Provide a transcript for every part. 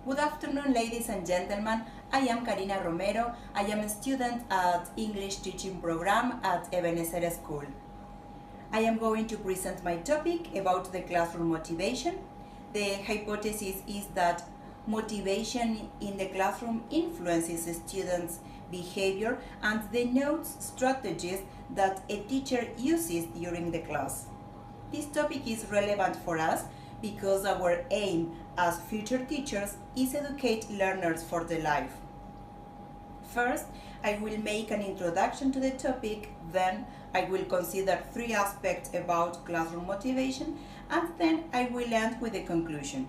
Good afternoon, ladies and gentlemen. I am Karina Romero. I am a student at English teaching program at Ebenezer School. I am going to present my topic about the classroom motivation. The hypothesis is that motivation in the classroom influences students' behavior and denotes strategies that a teacher uses during the class. This topic is relevant for us because our aim as future teachers is educate learners for the life. First, I will make an introduction to the topic, then I will consider three aspects about classroom motivation, and then I will end with a conclusion.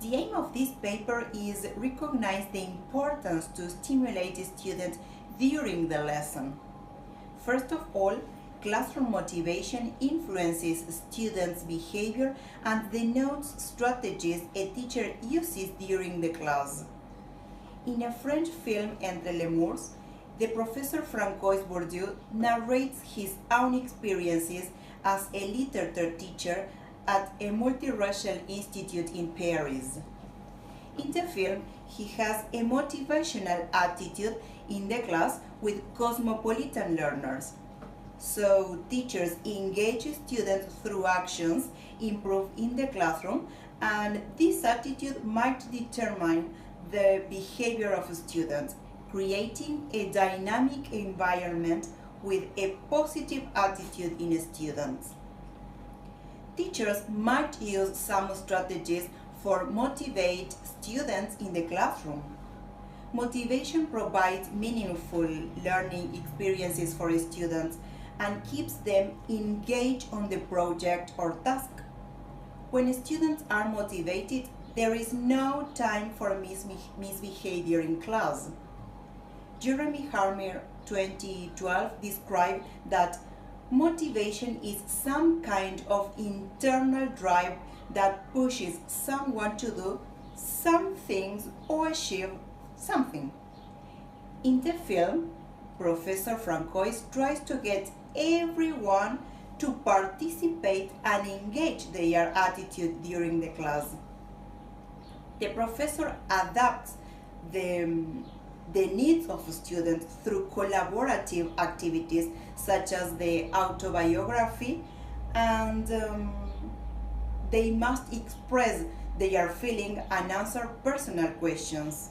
The aim of this paper is recognize the importance to stimulate students during the lesson. First of all, classroom motivation influences students' behavior and denotes strategies a teacher uses during the class. In a French film, Entre, murs, the professor Francois Bourdieu narrates his own experiences as a literature teacher at a multiracial institute in Paris. In the film, he has a motivational attitude in the class with cosmopolitan learners. So teachers engage students through actions improved in the classroom, and this attitude might determine the behavior of students, creating a dynamic environment with a positive attitude in students. Teachers might use some strategies for motivate students in the classroom. Motivation provides meaningful learning experiences for students and keeps them engaged on the project or task. When students are motivated, there is no time for misbehavior in class. Jeremy Harmer, 2012, described that motivation is some kind of internal drive that pushes someone to do some things or achieve something. In the film, Professor Francois tries to get everyone to participate and engage their attitude during the class. The professor adapts the needs of students through collaborative activities such as the autobiography, and they must express their feeling and answer personal questions.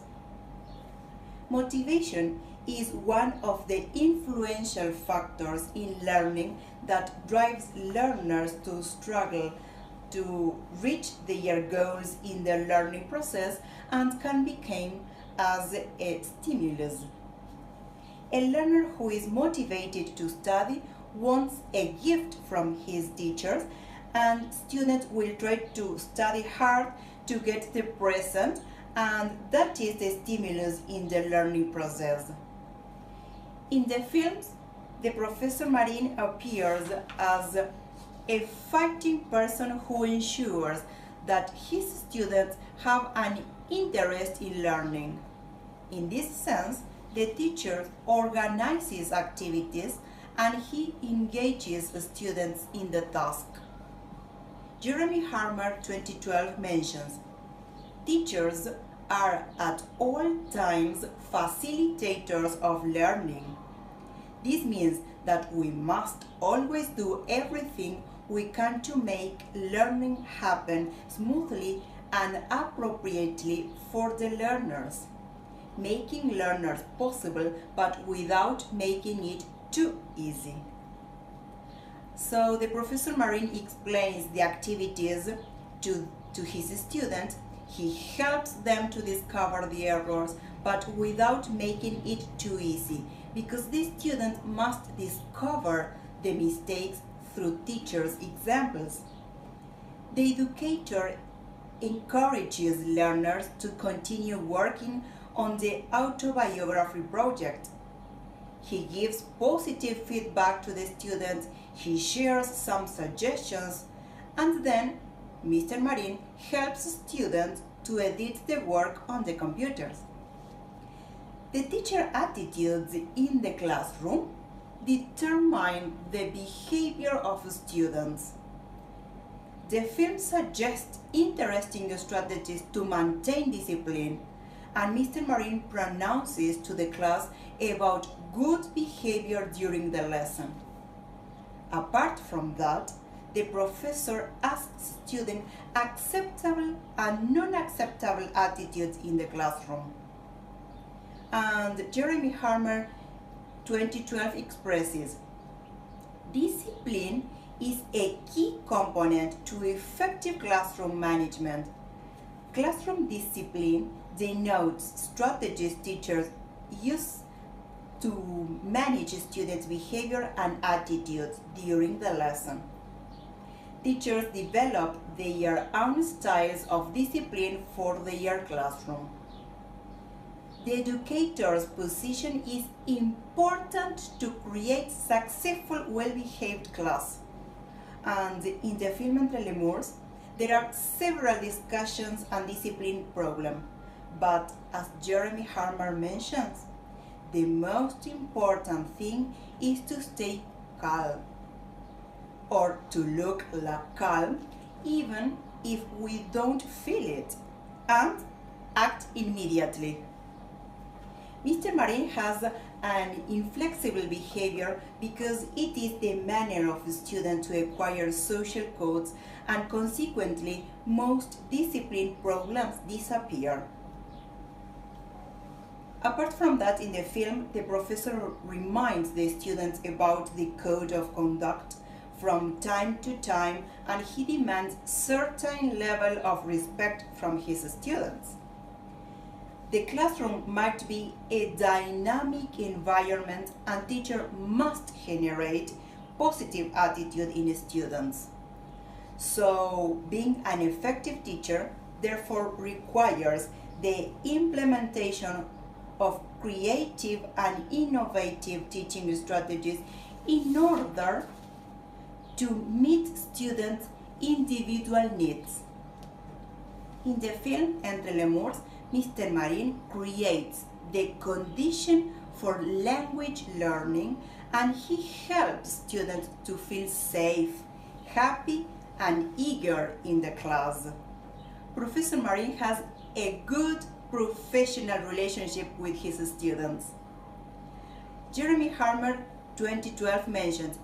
Motivation is one of the influential factors in learning that drives learners to struggle to reach their goals in the learning process and can become as a stimulus. A learner who is motivated to study wants a gift from his teachers, and students will try to study hard to get the present, and that is the stimulus in the learning process. In the films, the Professor Marine appears as a fighting person who ensures that his students have an interest in learning. In this sense, the teacher organizes activities and he engages students in the task. Jeremy Harmer, 2012, mentions, teachers are at all times facilitators of learning. This means that we must always do everything we can to make learning happen smoothly and appropriately for the learners, making learners possible but without making it too easy. So the Professor Marine explains the activities to his students. He helps them to discover the errors, but without making it too easy, because the student must discover the mistakes through teachers' examples. The educator encourages learners to continue working on the autobiography project. He gives positive feedback to the students, he shares some suggestions, and then Mr. Marine helps students to edit the work on the computers. The teacher attitudes in the classroom determine the behavior of students. The film suggests interesting strategies to maintain discipline, and Mr. Marin pronounces to the class about good behavior during the lesson. Apart from that, the professor asks students acceptable and non-acceptable attitudes in the classroom. And Jeremy Harmer 2012 expresses, discipline is a key component to effective classroom management. Classroom discipline denotes strategies teachers use to manage students' behavior and attitudes during the lesson. Teachers develop their own styles of discipline for their classroom. The educator's position is important to create successful, well-behaved class. And in the film Entre, murs, there are several discussions on discipline problems. But as Jeremy Harmer mentions, the most important thing is to stay calm, or to look like calm even if we don't feel it, and act immediately. Mr. Marin has an inflexible behavior because it is the manner of the student to acquire social codes, and consequently most discipline problems disappear. Apart from that, in the film, the professor reminds the students about the code of conduct from time to time, and he demands certain level of respect from his students. The classroom might be a dynamic environment, and teacher must generate positive attitude in students. So, being an effective teacher therefore requires the implementation of creative and innovative teaching strategies in order to meet students' individual needs. In the film Entre, murs, Mr. Marin creates the condition for language learning, and he helps students to feel safe, happy, and eager in the class. Professor Marin has a good professional relationship with his students. Jeremy Harmer 2012 mentioned,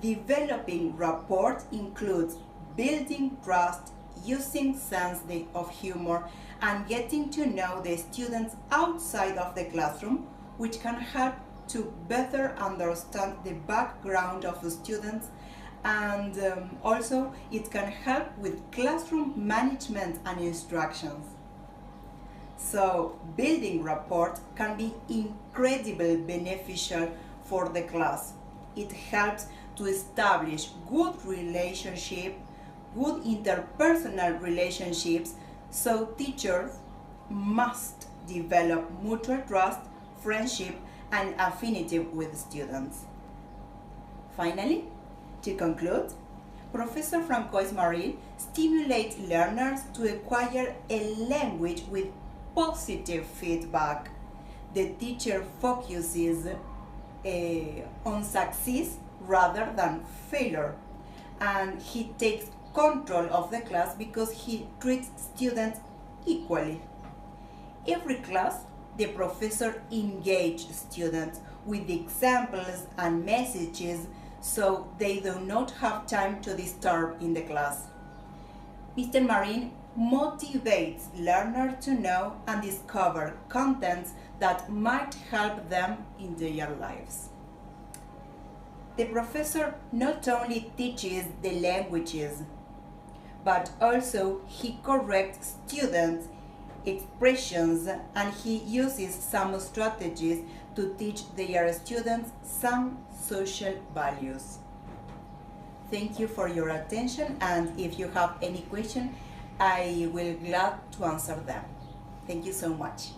developing rapport includes building trust, using sense of humor, and getting to know the students outside of the classroom, which can help to better understand the background of the students, and also it can help with classroom management and instructions. So, building rapport can be incredibly beneficial for the class. It helps to establish good relationship, good interpersonal relationships, so teachers must develop mutual trust, friendship, and affinity with students. Finally, to conclude, Professor Francois Marin stimulates learners to acquire a language with positive feedback. The teacher focuses on success rather than failure, and he takes control of the class because he treats students equally. Every class, the professor engages students with examples and messages so they do not have time to disturb in the class. Mr. Marin motivates learners to know and discover contents that might help them in their lives. The professor not only teaches the languages, but also he corrects students' expressions, and he uses some strategies to teach their students some social values. Thank you for your attention, and if you have any question, I will be glad to answer them. Thank you so much.